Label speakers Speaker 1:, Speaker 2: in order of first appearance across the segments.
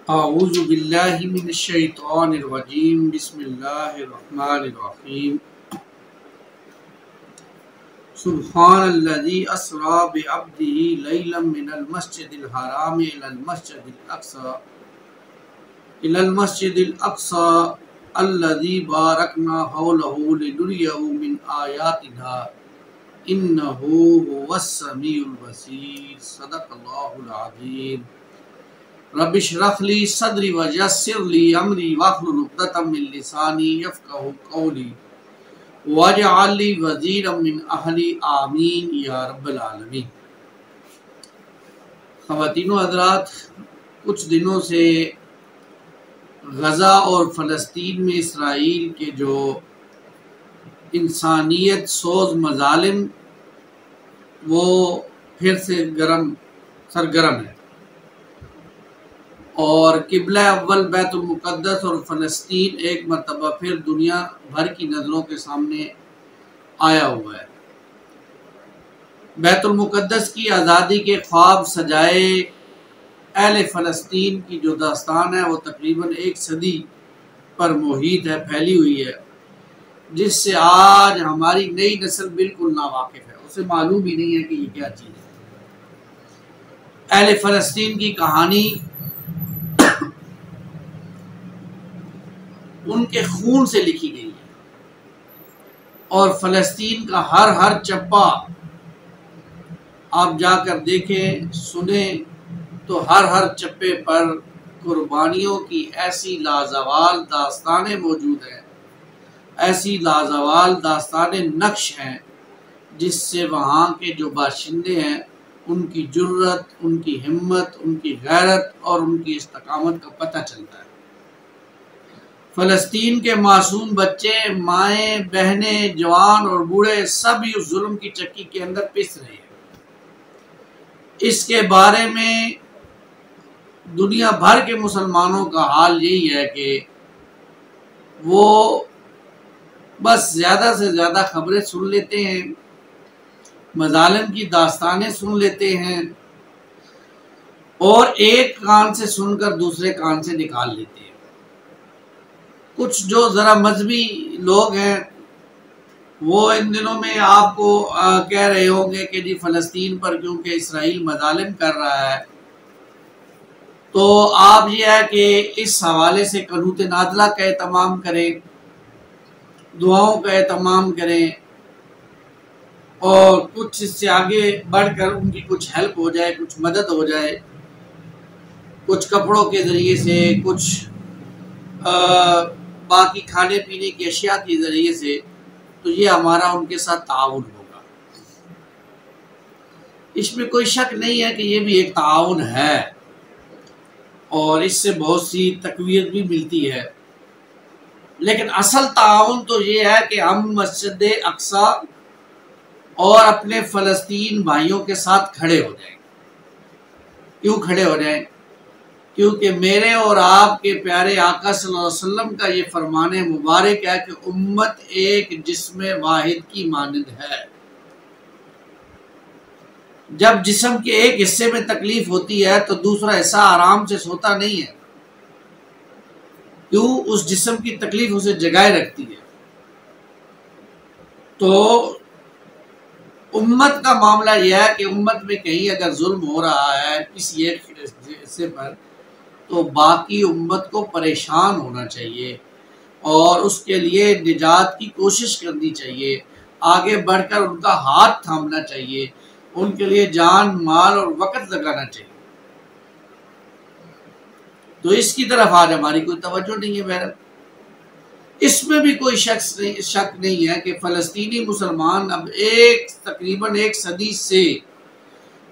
Speaker 1: اعوذ باللہ من الشیطان الرجیم بسم اللہ الرحمن الرحیم سبحان الذی اسری بعبدہ لیلا من المسجد الحرام الی المسجد الاقصی الذی بارکنا حولہ لنریہ من آیاتنا انہ هو السمیع البصیر صدق اللہ العظیم۔ رب اشرح لی صدری ویسر لی امری واحلل عقدۃ من لسانی یفقہوا قولی واجعل لی وزیرا من اہلی آمین یا رب العالمین۔ خواتین و حضرات، کچھ دنوں سے غزہ اور فلسطین میں اسرائیل کے جو انسانیت سوز مظالم وہ پھر سے سرگرم ہے، اور قبلہ اول بیت المقدس اور فلسطین ایک مرتبہ پھر دنیا بھر کی نظروں کے سامنے آیا ہوا ہے۔ بیت المقدس کی آزادی کے خواب سجائے اہل فلسطین کی جو داستان ہے وہ تقریباً 1 صدی پر محیط ہے، پھیلی ہوئی ہے، جس سے آج ہماری نئی نسل بالکل ناواقف ہے، اسے معلوم ہی نہیں ہے کہ یہ کیا چیز ہے۔ اہل فلسطین کی کہانی ان کے خون سے لکھی گئی ہے، اور فلسطین کا ہر چپا آپ جا کر دیکھیں سنیں تو ہر چپے پر قربانیوں کی ایسی لازوال داستانیں موجود ہیں، ایسی لازوال داستانیں نقش ہیں، جس سے وہاں کے جو باشندے ہیں ان کی جرت، ان کی ہمت، ان کی غیرت اور ان کی استقامت کا پتہ چلتا ہے۔ فلسطین کے معصوم بچے، مائیں، بہنیں، جوان اور بوڑھے سب ہی اس ظلم کی چکی کے اندر پس رہے ہیں۔ اس کے بارے میں دنیا بھر کے مسلمانوں کا حال یہی ہے کہ وہ بس زیادہ سے زیادہ خبریں سن لیتے ہیں، مظالم کی داستانیں سن لیتے ہیں، اور ایک کان سے سن کر دوسرے کان سے نکال لیتے ہیں۔ کچھ جو ذرا مذہبی لوگ ہیں وہ ان دنوں میں آپ کو کہہ رہے ہوں گے کہ جی فلسطین پر کیونکہ اسرائیل مظالم کر رہا ہے تو آپ یہ ہے کہ اس حوالے سے قنوت نازلہ کا اہتمام کریں، دعاؤں کا اہتمام کریں، اور کچھ اس سے آگے بڑھ کر ان کی کچھ ہیلپ ہو جائے، کچھ مدد ہو جائے، کچھ کپڑوں کے ذریعے سے، کچھ باقی کھانے پینے کی اشیاء کے ذریعے سے، تو یہ ہمارا ان کے ساتھ تعاون ہوگا۔ اس میں کوئی شک نہیں ہے کہ یہ بھی ایک تعاون ہے، اور اس سے بہت سی تقویت بھی ملتی ہے، لیکن اصل تعاون تو یہ ہے کہ ہم مسجد اقصی اور اپنے فلسطین بھائیوں کے ساتھ کھڑے ہو جائیں۔ کیوں کھڑے ہو جائیں؟ کیونکہ میرے اور آپ کے پیارے آقا صلی اللہ علیہ وسلم کا یہ فرمان مبارک ہے کہ امت ایک جسم واحد کی مانند ہے۔ جب جسم کے ایک حصے میں تکلیف ہوتی ہے تو دوسرا حصہ آرام سے سوتا نہیں ہے، کیوں؟ اس جسم کی تکلیف اسے جگائے رکھتی ہے۔ تو امت کا معاملہ یہ ہے کہ امت میں کہیں اگر ظلم ہو رہا ہے کسی ایک حصے پر تو باقی امت کو پریشان ہونا چاہیے، اور اس کے لیے نجات کی کوشش کرنی چاہیے، آگے بڑھ کر ان کا ہاتھ تھامنا چاہیے، ان کے لیے جان، مال اور وقت لگانا چاہیے۔ تو اس کی طرف آج ہماری کوئی توجہ نہیں ہے۔ بہرحال اس میں بھی کوئی شک نہیں ہے کہ فلسطینی مسلمان اب تقریباً 1 صدی سے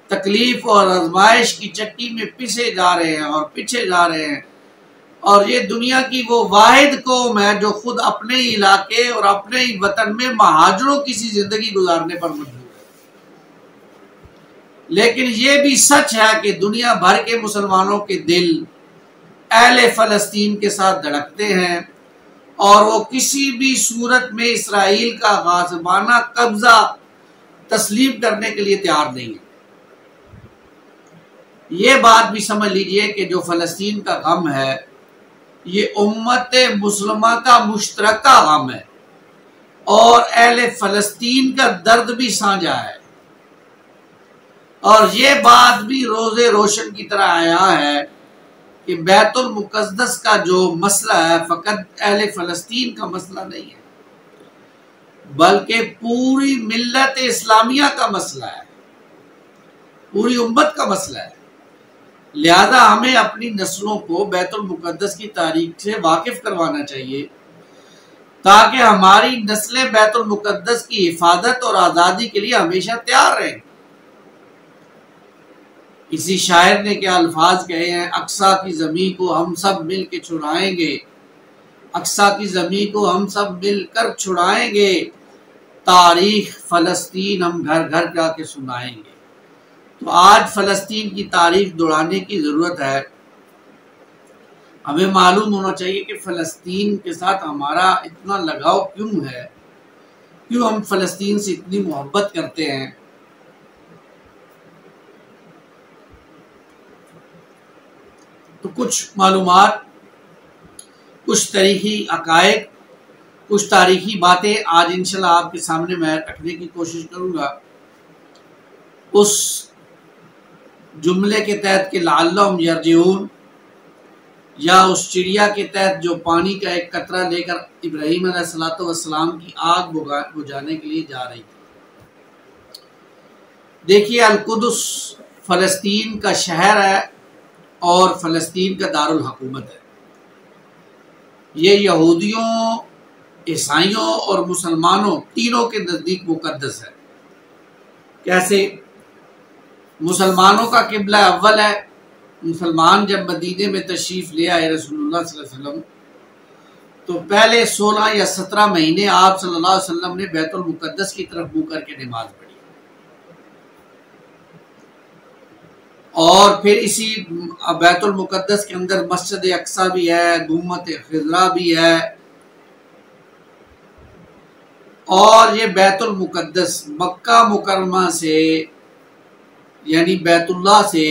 Speaker 1: تکلیف اور آزمائش کی چکی میں پسے جا رہے ہیں اور پیچھے جا رہے ہیں، اور یہ دنیا کی وہ واحد قوم ہے جو خود اپنے ہی علاقے اور اپنے ہی وطن میں مہاجروں کی سی زندگی گزارنے پر مجبور ہے۔ لیکن یہ بھی سچ ہے کہ دنیا بھر کے مسلمانوں کے دل اہل فلسطین کے ساتھ دھڑکتے ہیں، اور وہ کسی بھی صورت میں اسرائیل کا غاصبانہ قبضہ تسلیم کرنے کے لیے تیار نہیں ہے۔ یہ بات بھی سمجھ لیجئے کہ جو فلسطین کا غم ہے یہ امت مسلمہ کا مشترکہ غم ہے، اور اہل فلسطین کا درد بھی سانجھا ہے، اور یہ بات بھی روز روشن کی طرح آیا ہے کہ بیت المقدس کا جو مسئلہ ہے فقط اہل فلسطین کا مسئلہ نہیں ہے، بلکہ پوری ملت اسلامیہ کا مسئلہ ہے، پوری امت کا مسئلہ ہے۔ لہذا ہمیں اپنی نسلوں کو بیت المقدس کی تاریخ سے واقف کروانا چاہیے تاکہ ہماری نسلیں بیت المقدس کی حفاظت اور آزادی کے لیے ہمیشہ تیار رہیں۔ کسی شاعر نے کیا الفاظ کہے ہیں، اقصی کی زمین کو ہم سب مل کے چھڑائیں گے، اقصی کی زمین کو ہم سب مل کر چھڑائیں گے، تاریخ فلسطین ہم گھر گھر جا کے سنائیں گے۔ تو آج فلسطین کی تاریخ دوڑانے کی ضرورت ہے۔ ہمیں معلوم ہونا چاہیے کہ فلسطین کے ساتھ ہمارا اتنا لگاؤ کیوں ہے، کیوں ہم فلسطین سے اتنی محبت کرتے ہیں۔ تو کچھ معلومات، کچھ تاریخی عقائد، کچھ تاریخی باتیں آج انشاءاللہ آپ کے سامنے میں رکھنے کی کوشش کروں گا، اس جملے کے تحت کہ لعلہم یرجعون، یا اس چڑیا کے تحت جو پانی کا ایک قطرہ لے کر ابراہیم علیہ السلام کی آگ بجھانے کے لیے جا رہی تھی۔ دیکھیے، القدس فلسطین کا شہر ہے اور فلسطین کا دارالحکومت ہے۔ یہ یہودیوں، عیسائیوں اور مسلمانوں تینوں کے نزدیک مقدس ہے۔ کیسے؟ مسلمانوں کا قبلہ اول ہے۔ مسلمان جب مدینے میں تشریف لے آئے رسول اللہ صلی اللہ علیہ وسلم، تو پہلے 16 یا 17 مہینے آپ صلی اللہ علیہ وسلم نے بیت المقدس کی طرف منہ کر کے نماز پڑھی، اور پھر اسی بیت المقدس کے اندر مسجد اقصی بھی ہے، گنبد خضرا بھی ہے، اور یہ بیت المقدس مکہ مکرمہ سے یعنی بیت اللہ سے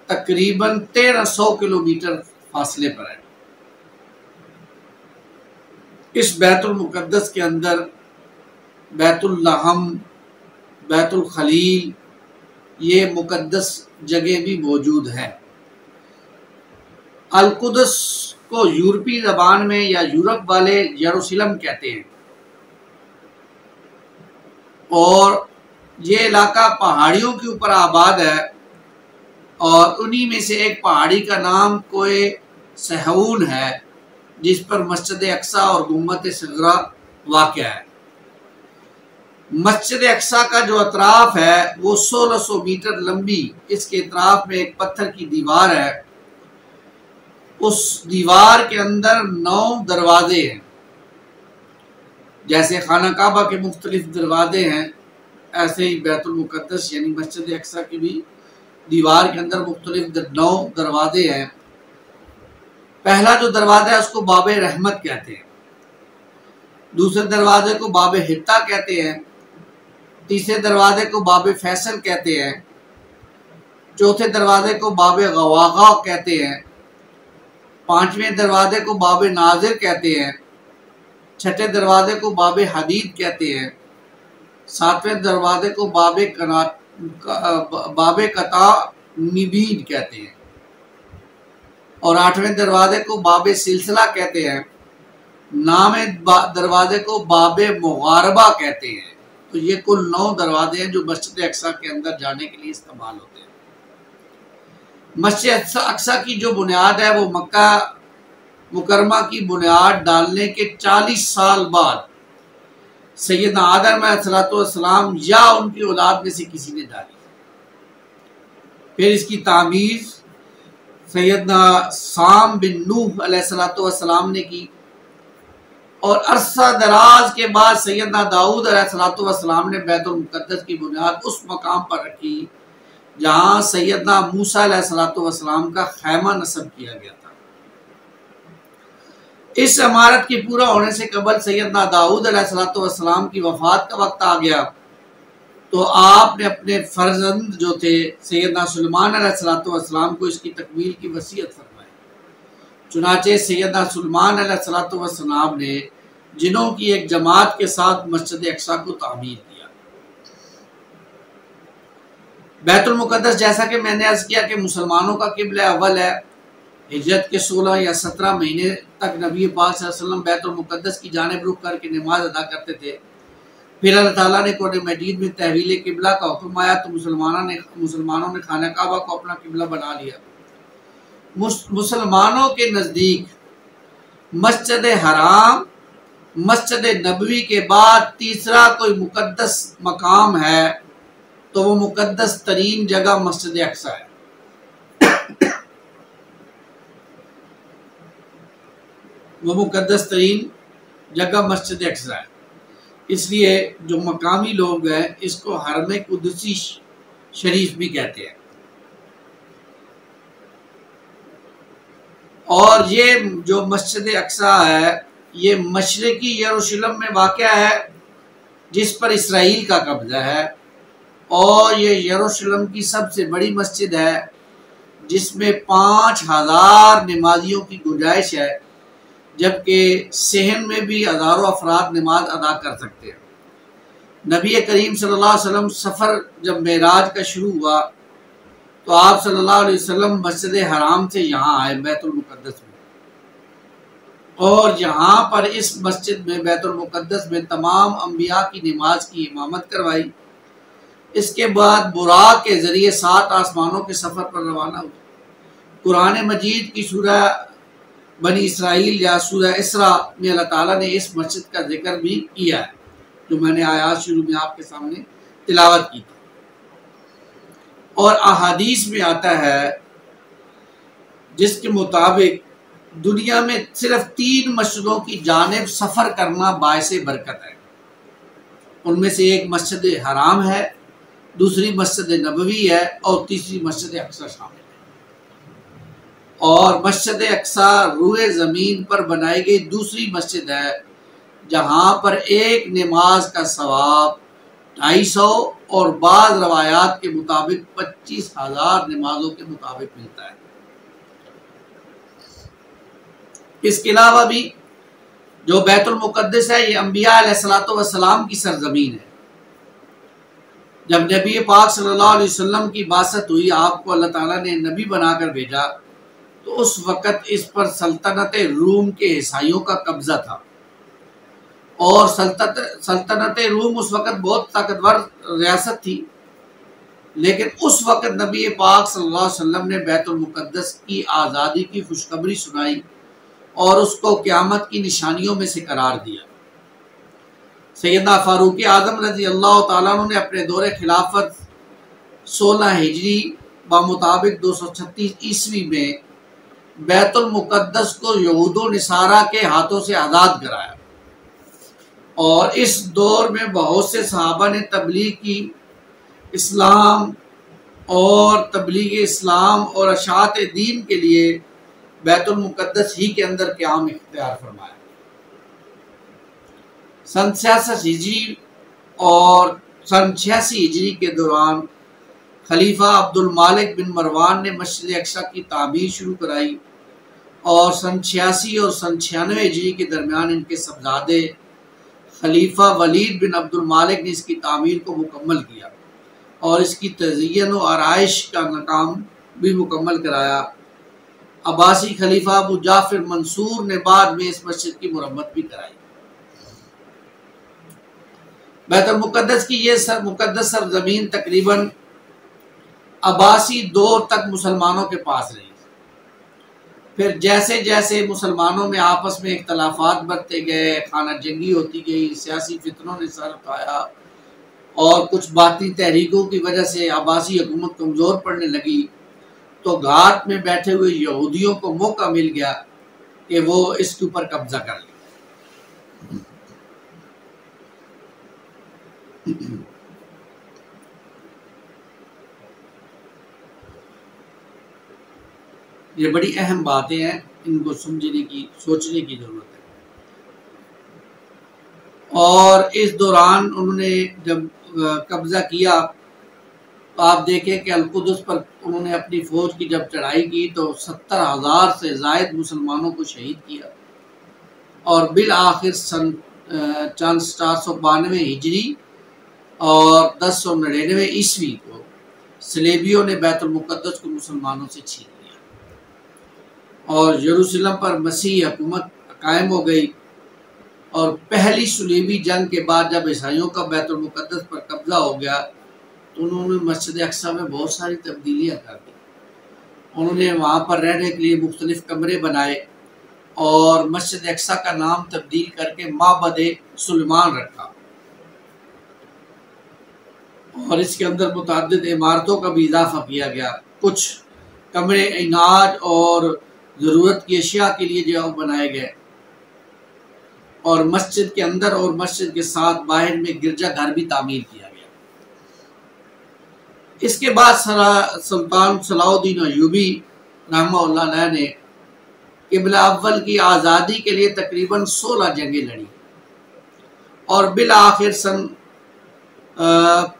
Speaker 1: تقریباً 1300 کلومیٹر فاصلے پر ہے۔ اس بیت المقدس کے اندر بیت اللحم، بیت الخلیل، یہ مقدس جگہ بھی موجود ہے۔ القدس کو یورپی زبان میں یا یورپ والے یروشلم کہتے ہیں، اور یہ علاقہ پہاڑیوں کے اوپر آباد ہے، اور انہی میں سے ایک پہاڑی کا نام کوہ صہیون ہے جس پر مسجد اقصی اور گنبد خضرا واقع ہے۔ مسجد اقصی کا جو اطراف ہے وہ 1600 میٹر لمبی، اس کے اطراف میں ایک پتھر کی دیوار ہے، اس دیوار کے اندر 9 دروازے ہیں۔ جیسے خانہ کعبہ کے مختلف دروازے ہیں، ایسے ہی بیت المقدس یعنی مسجد اقصی کی بھی دیوار کے اندر مختلف 9 دروازے ہیں۔ پہلا جو دروازہ ہے اس کو باب رحمت کہتے ہیں، دوسرے دروازے کو باب حطہ کہتے ہیں، تیسرے دروازے کو باب فیصل کہتے ہیں، چوتھے دروازے کو باب غواغا کہتے ہیں، پانچویں دروازے کو باب ناظر کہتے ہیں، چھٹے دروازے کو باب حدید کہتے ہیں، ساتویں دروازے کو باب قطع نبید کہتے ہیں، اور آٹھویں دروازے کو باب سلسلہ کہتے ہیں، نامیں دروازے کو باب مغاربہ کہتے ہیں۔ تو یہ کل 9 دروازے ہیں جو مسجد اقصی کے اندر جانے کے لیے استعمال ہوتے ہیں۔ مسجد اقصی کی جو بنیاد ہے وہ مکہ مکرمہ کی بنیاد ڈالنے کے 40 سال بعد سیدنا آدم علیہ السلام یا ان کی اولاد میں سے کسی نے ڈالی۔ پھر اس کی تعمیر سیدنا سام بن نوح علیہ السلام نے کی، اور عرصہ دراز کے بعد سیدنا داؤد علیہ السلام نے بیت المقدس کی بنیاد اس مقام پر رکھی جہاں سیدنا موسیٰ علیہ السلام کا خیمہ نصب کیا گیا تھا۔ اس عمارت کے پورا ہونے سے قبل سیدنا داؤد علیہ السلام کی وفات کا وقت آ گیا، تو آپ نے اپنے فرزند جو تھے سیدنا سلیمان علیہ السلام کو اس کی تکمیل کی وصیت فرمائی۔ چنانچہ سیدنا سلیمان علیہ السلام نے جنوں کی ایک جماعت کے ساتھ مسجد اقصی کو تعمیر کیا۔ بیت المقدس جیسا کہ میں نے عرض کیا کہ مسلمانوں کا قبلہ اول ہے۔ ہجرت کے 16 یا 17 مہینے تک نبی پاک صلی اللہ علیہ وسلم بیت المقدس کی جانب رخ کر کے نماز ادا کرتے تھے۔ پھر اللہ تعالیٰ نے قرآن مجید میں تحویل قبلہ کا حکم آیا تو مسلمانوں نے خانہ کعبہ کو اپنا قبلہ بنا لیا۔ مسلمانوں کے نزدیک مسجد حرام، مسجد نبوی کے بعد تیسرا کوئی مقدس مقام ہے تو وہ مقدس ترین جگہ مسجد اقصی ہے۔ وہ مقدس ترین جگہ مسجد اقصی ہے۔ اس لیے جو مقامی لوگ ہیں اس کو حرم قدسی شریف بھی کہتے ہیں۔ اور یہ جو مسجد اقصی ہے یہ مشرقی یروشلم میں واقع ہے جس پر اسرائیل کا قبضہ ہے، اور یہ یروشلم کی سب سے بڑی مسجد ہے جس میں 5000 نمازیوں کی گنجائش ہے، جبکہ صحن میں بھی ہزاروں افراد نماز ادا کر سکتے ہیں۔ نبی کریم صلی اللہ علیہ وسلم سفر جب معراج کا شروع ہوا تو آپ صلی اللہ علیہ وسلم مسجد حرام سے یہاں آئے بیت المقدس میں، اور یہاں پر اس مسجد میں بیت المقدس میں تمام انبیاء کی نماز کی امامت کروائی۔ اس کے بعد براق کے ذریعے 7 آسمانوں کے سفر پر روانہ ہوئے۔ قرآن مجید کی سورہ بنی اسرائیل یا سورہ اسراء میں اللہ تعالیٰ نے اس مسجد کا ذکر بھی کیا ہے، جو میں نے آیات شروع میں آپ کے سامنے تلاوت کی تھی۔ اور احادیث میں آتا ہے جس کے مطابق دنیا میں صرف 3 مسجدوں کی جانب سفر کرنا باعث برکت ہے۔ ان میں سے ایک مسجد حرام ہے، دوسری مسجد نبوی ہے، اور تیسری مسجد اقصی شامل ہے۔ اور مسجد اقصی روئے زمین پر بنائی گئی دوسری مسجد ہے جہاں پر ایک نماز کا ثواب 250 اور بعض روایات کے مطابق 25,000 نمازوں کے مطابق ملتا ہے۔ اس کے علاوہ بھی جو بیت المقدس ہے یہ انبیاء علیہ السلام کی سرزمین ہے۔ جب نبی پاک صلی اللہ علیہ وسلم کی بعثت ہوئی، آپ کو اللہ تعالیٰ نے نبی بنا کر بھیجا، تو اس وقت اس پر سلطنت روم کے عیسائیوں کا قبضہ تھا، اور سلطنت روم اس وقت بہت طاقتور ریاست تھی، لیکن اس وقت نبی پاک صلی اللہ علیہ وسلم نے بیت المقدس کی آزادی کی خوشخبری سنائی اور اس کو قیامت کی نشانیوں میں سے قرار دیا۔ سیدنا فاروق اعظم رضی اللہ تعالیٰ عنہ نے اپنے دور خلافت 16 ہجری بمطابق 236 عیسوی میں بیت المقدس کو یہود و نصارہ کے ہاتھوں سے آزاد کرایا، اور اس دور میں بہت سے صحابہ نے تبلیغ اسلام اور اشاعت دین کے لیے بیت المقدس ہی کے اندر قیام اختیار فرمایا۔ سن 66 ہجری اور سن 86 ہجری کے دوران خلیفہ عبد المالک بن مروان نے مسجد اقصی کی تعمیر شروع کرائی، اور سن 86 اور سن 96 ہجری کے درمیان ان کے صاحبزادے خلیفہ ولید بن عبد المالک نے اس کی تعمیر کو مکمل کیا اور اس کی تزئین و آرائش کا کام بھی مکمل کرایا۔ عباسی خلیفہ ابو جعفر منصور نے بعد میں اس مسجد کی مرمت بھی کرائی۔ بیت المقدس کی یہ مقدس سرزمین تقریباً عباسی دور تک مسلمانوں کے پاس رہی۔ پھر جیسے جیسے مسلمانوں میں آپس میں اختلافات بڑھتے گئے، خانہ جنگی ہوتی گئی، سیاسی فتنوں نے سر اٹھایا، اور کچھ باطنی تحریکوں کی وجہ سے عباسی حکومت کمزور پڑنے لگی، تو گھاٹ میں بیٹھے ہوئے یہودیوں کو موقع مل گیا کہ وہ اس کے اوپر قبضہ کر لیں۔ یہ بڑی اہم باتیں ہیں، ان کو سمجھنے کی، سوچنے کی ضرورت ہے۔ اور اس دوران انہوں نے جب قبضہ کیا تو آپ دیکھیں کہ القدس پر انہوں نے اپنی فوج کی جب چڑھائی کی تو 70,000 سے زائد مسلمانوں کو شہید کیا، اور بالآخر سن 492 ہجری اور 1099 عیسوی کو صلیبیوں نے بیت المقدس کو مسلمانوں سے چھین لیا اور یروشلم پر مسیحی حکومت قائم ہو گئی۔ اور پہلی صلیبی جنگ کے بعد جب عیسائیوں کا بیت المقدس پر قبضہ ہو گیا تو انہوں نے مسجد اقصی میں بہت ساری تبدیلیاں کر دی۔ انہوں نے وہاں پر رہنے کے لیے مختلف کمرے بنائے اور مسجد اقصی کا نام تبدیل کر کے معبد سلیمان رکھا، اور اس کے اندر متعدد عمارتوں کا بھی اضافہ کیا گیا۔ کچھ کمرے اناج اور ضرورت کی اشیاء کے لیے جو بنائے گئے، اور مسجد کے اندر اور مسجد کے ساتھ باہر میں گرجا گھر بھی تعمیر کیا گیا۔ اس کے بعد سلطان صلاح الدین ایوبی رحمہ اللہ علیہ نے قبلہ اول کی آزادی کے لیے تقریباً 16 جنگیں لڑی، اور بالآخر سن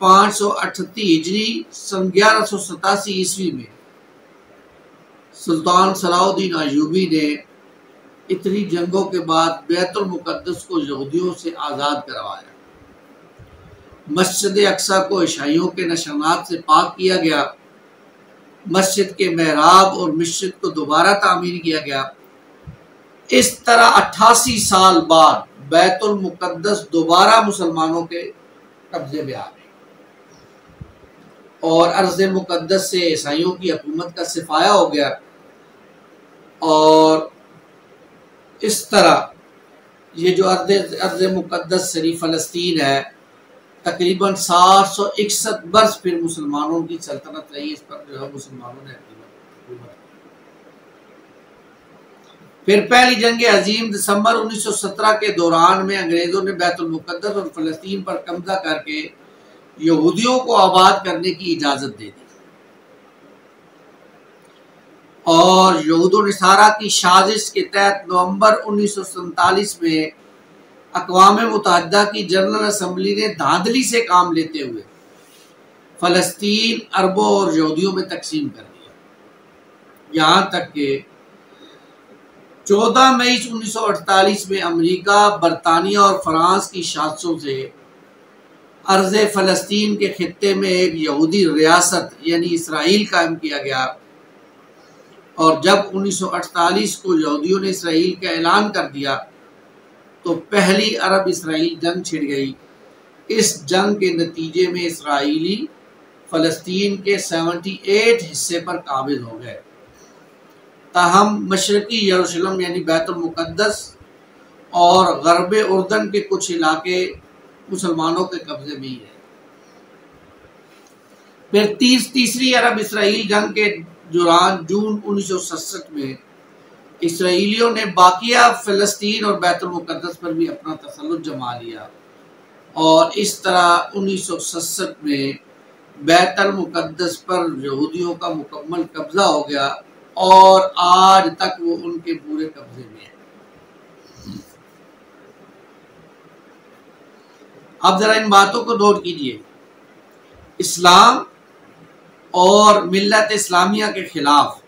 Speaker 1: 538 ہجری سن 1187 عیسوی میں سلطان صلاح الدین ایوبی نے اتنی جنگوں کے بعد بیت المقدس کو یہودیوں سے آزاد کروایا۔ مسجد اقصی کو عیسائیوں کے نشانات سے پاک کیا گیا، مسجد کے محراب اور مسجد کو دوبارہ تعمیر کیا گیا۔ اس طرح 88 سال بعد بیت المقدس دوبارہ مسلمانوں کے قبضے میں آ گئی، اور ارض مقدس سے عیسائیوں کی حکومت کا صفایا ہو گیا، اور اس طرح یہ جو ارض مقدس سری فلسطین ہے تقریباً 761 برس پھر مسلمانوں کی سلطنت رہی، اس پر جو ہے مسلمانوں نے حکومت کی۔ پھر پہلی جنگ عظیم دسمبر 1917 کے دوران میں انگریزوں نے بیت المقدس اور فلسطین پر قبضہ کر کے یہودیوں کو آباد کرنے کی اجازت دے دی، اور یہود و نصارہ کی سازش کے تحت نومبر 1947 میں اقوام متحدہ کی جنرل اسمبلی نے دھاندلی سے کام لیتے ہوئے فلسطین عربوں اور یہودیوں میں تقسیم کر دیا، یہاں تک کہ 14 مئی 1948 میں امریکہ، برطانیہ اور فرانس کی سازشوں سے ارض فلسطین کے خطے میں ایک یہودی ریاست یعنی اسرائیل قائم کیا گیا، اور جب 1948 کو یہودیوں نے اسرائیل کا اعلان کر دیا تو پہلی عرب اسرائیل جنگ چھڑ گئی۔ اس جنگ کے نتیجے میں اسرائیلی فلسطین کے 78 حصے پر قابض ہو گئے، تاہم مشرقی یروشلم یعنی بیت المقدس اور غرب اردن کے کچھ علاقے مسلمانوں کے قبضے میں ہی رہے۔ پھر تیسری عرب اسرائیل جنگ کے دوران جون 1967 میں اسرائیلیوں نے باقیہ فلسطین اور بیت المقدس پر بھی اپنا تسلط جما لیا، اور اس طرح 1967 میں بیت المقدس پر یہودیوں کا مکمل قبضہ ہو گیا، اور آج تک وہ ان کے پورے قبضے میں ہے۔ اب ذرا ان باتوں کو نوٹ کیجئے۔ اسلام اور ملت اسلامیہ کے خلاف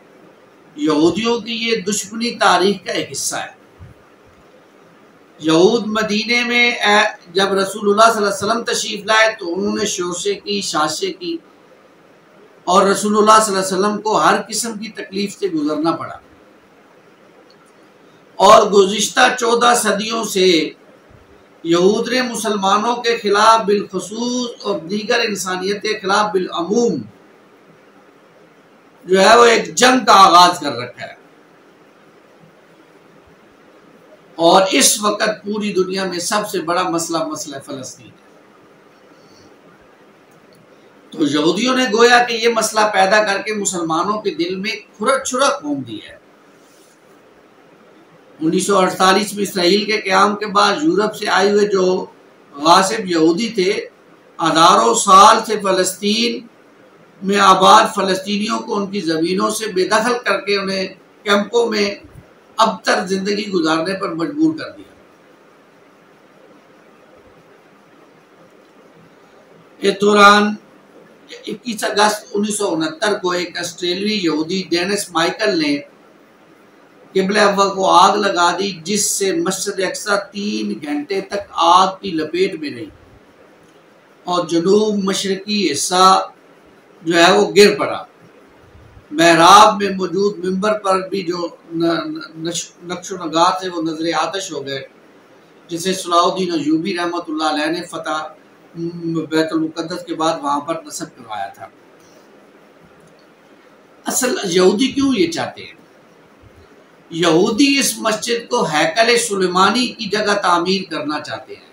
Speaker 1: یہودیوں کی یہ دشمنی تاریخ کا ایک حصہ ہے۔ یہود مدینے میں جب رسول اللہ صلی اللہ علیہ وسلم تشریف لائے تو انہوں نے شورشیں کی، سازشیں کی، اور رسول اللہ صلی اللہ علیہ وسلم کو ہر قسم کی تکلیف سے گزرنا پڑا، اور گزشتہ 14 صدیوں سے یہود نے مسلمانوں کے خلاف بالخصوص اور دیگر انسانیت کے خلاف بالعموم جو ہے وہ ایک جنگ کا آغاز کر رکھا ہے، اور اس وقت پوری دنیا میں سب سے بڑا مسئلہ فلسطین ہے۔ تو یہودیوں نے گویا کہ یہ مسئلہ پیدا کر کے مسلمانوں کے دل میں کھرچ قوم دی ہے۔ 1948 میں اسرائیل کے قیام کے بعد یورپ سے آئے ہوئے جو غاصب یہودی تھے، ہزاروں سال سے فلسطین میں آباد فلسطینیوں کو ان کی زمینوں سے بے دخل کر کے انہیں کیمپوں میں ابتر زندگی گزارنے پر مجبور کر دیا۔ اس دوران 21 اگست 1969 کو ایک آسٹریلوی یہودی ڈینس مائیکل نے قبلہ اول کو آگ لگا دی، جس سے مسجد اقصی 3 گھنٹے تک آگ کی لپیٹ میں رہی اور جنوب مشرقی حصہ جو ہے وہ گر پڑا۔ محراب میں موجود ممبر پر بھی جو نقش و نگار سے وہ نظر آتش ہو گئے، جسے صلاح الدین ایوبی رحمۃ اللہ علیہ نے فتح بیت المقدس کے بعد وہاں پر نصب کروایا تھا۔ اصل یہودی کیوں یہ چاہتے ہیں؟ یہودی اس مسجد کو ہیکل سلیمانی کی جگہ تعمیر کرنا چاہتے ہیں۔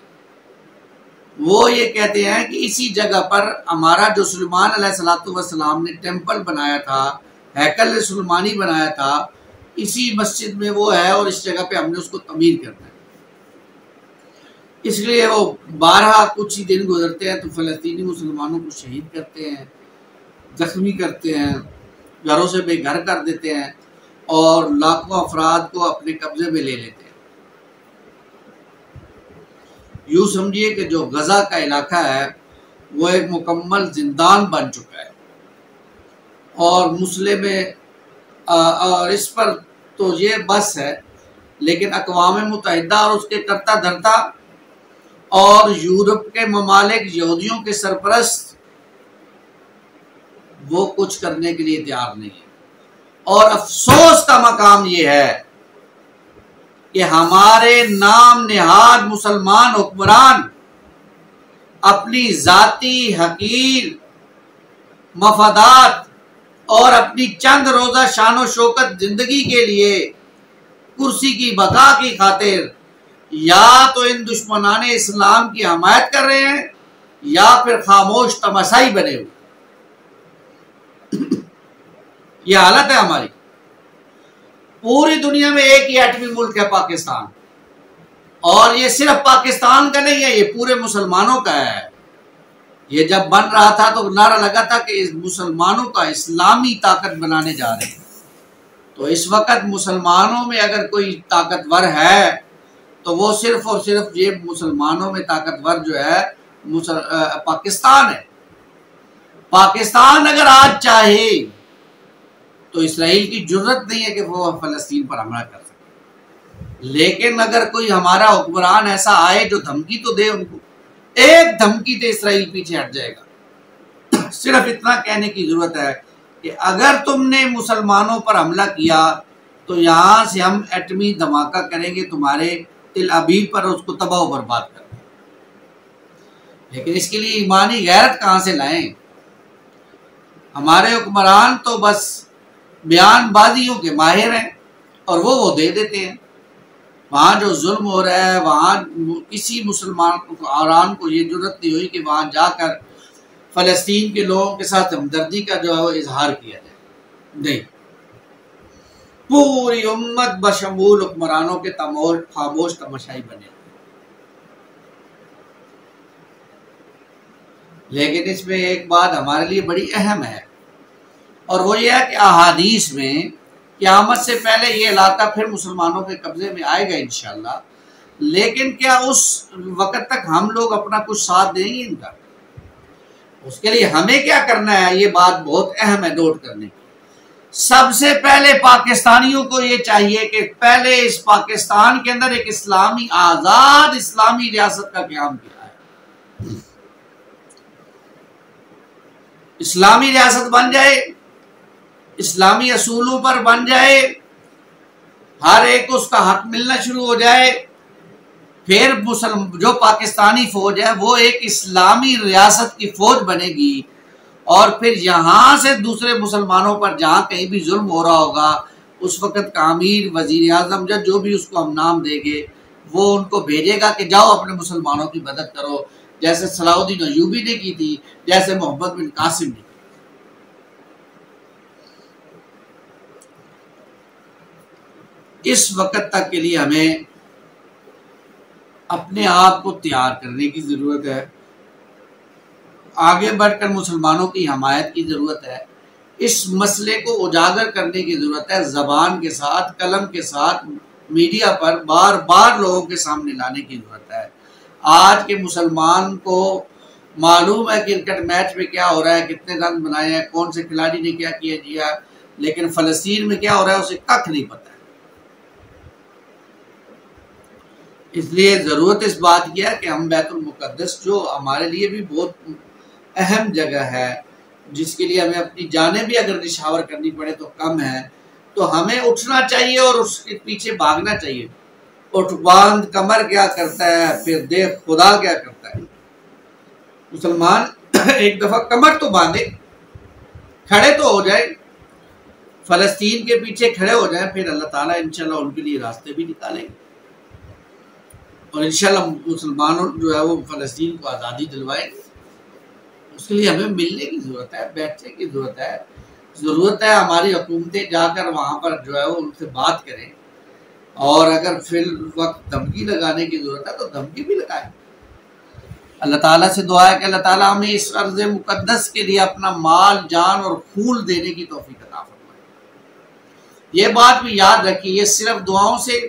Speaker 1: وہ یہ کہتے ہیں کہ اسی جگہ پر ہمارا جو سلیمان علیہ السلام نے ٹیمپل بنایا تھا، ہیکل سلیمانی بنایا تھا، اسی مسجد میں وہ ہے اور اس جگہ پہ ہم نے اس کو تعمیر کرنا ہے۔ اس لیے وہ 12 کچھ ہی دن گزرتے ہیں تو فلسطینی مسلمانوں کو شہید کرتے ہیں، زخمی کرتے ہیں، گھروں سے بے گھر کر دیتے ہیں اور لاکھوں افراد کو اپنے قبضے میں لے لیتے ہیں۔ یوں سمجھیے کہ جو غزہ کا علاقہ ہے وہ ایک مکمل زندان بن چکا ہے، اور مسلح میں اور اس پر تو یہ بس ہے، لیکن اقوام متحدہ اور اس کے کرتا دھرتا اور یورپ کے ممالک یہودیوں کے سرپرست وہ کچھ کرنے کے لیے تیار نہیں ہے۔ اور افسوس کا مقام یہ ہے کہ ہمارے نام نہاد مسلمان حکمران اپنی ذاتی حقیر مفادات اور اپنی چند روزہ شان و شوکت زندگی کے لیے کرسی کی بقا کی خاطر یا تو ان دشمنان اسلام کی حمایت کر رہے ہیں یا پھر خاموش تماشائی بنے ہوئے۔ یہ حالت ہے ہماری۔ پوری دنیا میں ایک ہی ایٹمی ملک ہے پاکستان، اور یہ صرف پاکستان کا نہیں ہے، یہ پورے مسلمانوں کا ہے۔ یہ جب بن رہا تھا تو نعرہ لگا تھا کہ اس مسلمانوں کا اسلامی طاقت بنانے جا رہے ہیں۔ تو اس وقت مسلمانوں میں اگر کوئی طاقتور ہے تو وہ صرف اور صرف یہ مسلمانوں میں طاقتور جو ہے پاکستان ہے۔ پاکستان اگر آج چاہے تو اسرائیل کی جرت نہیں ہے کہ وہ فلسطین پر حملہ کر سکے، لیکن اگر کوئی ہمارا حکمران ایسا آئے جو دھمکی تو دے، ان کو ایک دھمکی دے اسرائیل پیچھے ہٹ جائے گا۔ صرف اتنا کہنے کی ضرورت ہے کہ اگر تم نے مسلمانوں پر حملہ کیا تو یہاں سے ہم ایٹمی دھماکہ کریں گے تمہارے تل ابیب پر، اس کو تباہ و برباد کر دیں۔ لیکن اس کے لیے ایمانی غیرت کہاں سے لائیں؟ ہمارے حکمران تو بس بیان بازیوں کے ماہر ہیں اور وہ دے دیتے ہیں۔ وہاں جو ظلم ہو رہا ہے وہاں کسی مسلمان کو یہ جرت نہیں ہوئی کہ وہاں جا کر فلسطین کے لوگوں کے ساتھ ہمدردی کا جو ہے وہ اظہار کیا جائے، نہیں۔ پوری امت بشمول حکمرانوں کے خاموش تماشائی بنے۔ لیکن اس میں ایک بات ہمارے لیے بڑی اہم ہے، اور وہ یہ ہے کہ احادیث میں قیامت سے پہلے یہ علاقہ پھر مسلمانوں کے قبضے میں آئے گا انشاءاللہ، لیکن کیا اس وقت تک ہم لوگ اپنا کچھ ساتھ دیں گے ان کا؟ اس کے لیے ہمیں کیا کرنا ہے؟ یہ بات بہت اہم ہے نوٹ کرنے کی۔ سب سے پہلے پاکستانیوں کو یہ چاہیے کہ پہلے اس پاکستان کے اندر ایک اسلامی آزاد اسلامی ریاست کا قیام کیا ہے۔ اسلامی ریاست بن جائے، اسلامی اصولوں پر بن جائے، ہر ایک کو اس کا حق ملنا شروع ہو جائے، پھر جو پاکستانی فوج ہے وہ ایک اسلامی ریاست کی فوج بنے گی، اور پھر یہاں سے دوسرے مسلمانوں پر جہاں کہیں بھی ظلم ہو رہا ہوگا اس وقت کا امیر، وزیر اعظم، جو بھی اس کو ہم نام دیں گے، وہ ان کو بھیجے گا کہ جاؤ اپنے مسلمانوں کی مدد کرو، جیسے صلاح الدین ایوبی نے کی تھی، جیسے محمد بن قاسم نے۔ اس وقت تک کے لیے ہمیں اپنے آپ کو تیار کرنے کی ضرورت ہے، آگے بڑھ کر مسلمانوں کی حمایت کی ضرورت ہے، اس مسئلے کو اجاگر کرنے کی ضرورت ہے، زبان کے ساتھ، قلم کے ساتھ، میڈیا پر بار بار لوگوں کے سامنے لانے کی ضرورت ہے۔ آج کے مسلمان کو معلوم ہے کرکٹ میچ میں کیا ہو رہا ہے، کتنے رن بنائے ہیں، کون سے کھلاڑی نے کیا کیا جیا، لیکن فلسطین میں کیا ہو رہا ہے اسے ککھ نہیں پتہ ہے۔ اس لیے ضرورت اس بات کی ہے کہ ہم بیت المقدس جو ہمارے لیے بھی بہت اہم جگہ ہے، جس کے لیے ہمیں اپنی جانیں بھی اگر نشاور کرنی پڑے تو کم ہے، تو ہمیں اٹھنا چاہیے اور اس کے پیچھے بھاگنا چاہیے۔ اٹھ باندھ کمر کیا کرتا ہے، پھر دیکھ خدا کیا کرتا ہے۔ مسلمان ایک دفعہ کمر تو باندھے، کھڑے تو ہو جائے، فلسطین کے پیچھے کھڑے ہو جائیں، پھر اللہ تعالیٰ انشاءاللہ ان کے لیے راستے بھی نکالیں گے، اور انشاءاللہ مسلمانوں جو ہے وہ فلسطین کو آزادی دلوائیں گے۔ اس کے لیے ہمیں ملنے کی ضرورت ہے، بیٹھنے کی ضرورت ہے ہماری حکومتیں جا کر وہاں پر جو ہے وہ ان سے بات کریں، اور اگر فی الوقت دھمکی لگانے کی ضرورت ہے تو دھمکی بھی لگائیں۔ اللہ تعالیٰ سے دعا ہے کہ اللہ تعالیٰ ہمیں اس ارض مقدس کے لیے اپنا مال، جان اور خون دینے کی توفیق عطا فرمائے۔ یہ بات بھی یاد رکھیے، یہ صرف دعاؤں سے،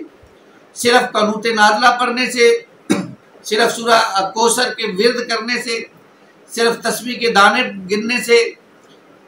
Speaker 1: صرف قنوت نازلہ پڑھنے سے، صرف سورہ کوثر کے ورد کرنے سے، صرف تسبیح کے دانے گننے سے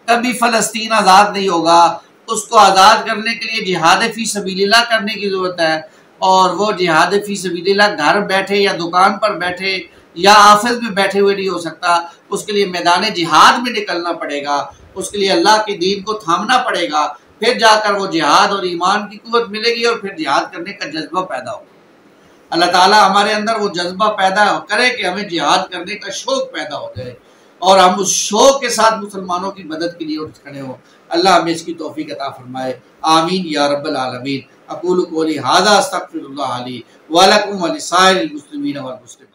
Speaker 1: کبھی فلسطین آزاد نہیں ہوگا۔ اس کو آزاد کرنے کے لیے جہاد فی سبیل اللہ کرنے کی ضرورت ہے، اور وہ جہاد فی سبیل اللہ گھر بیٹھے یا دکان پر بیٹھے یا آفس میں بیٹھے ہوئے نہیں ہو سکتا۔ اس کے لیے میدان جہاد میں نکلنا پڑے گا، اس کے لیے اللہ کے دین کو تھامنا پڑے گا، پھر جا کر وہ جہاد اور ایمان کی قوت ملے گی، اور پھر جہاد کرنے کا جذبہ پیدا ہوگا۔ اللہ تعالیٰ ہمارے اندر وہ جذبہ پیدا کرے کہ ہمیں جہاد کرنے کا شوق پیدا ہو جائے، اور ہم اس شوق کے ساتھ مسلمانوں کی مدد کے لیے اٹھ کھڑے ہوں۔ اللہ ہمیں اس کی توفیق عطا فرمائے، آمین یا رب العالمین۔ اقول قولی ھذا استغفر اللہ لی ولکم ولسائر المسلمین والمسلمات۔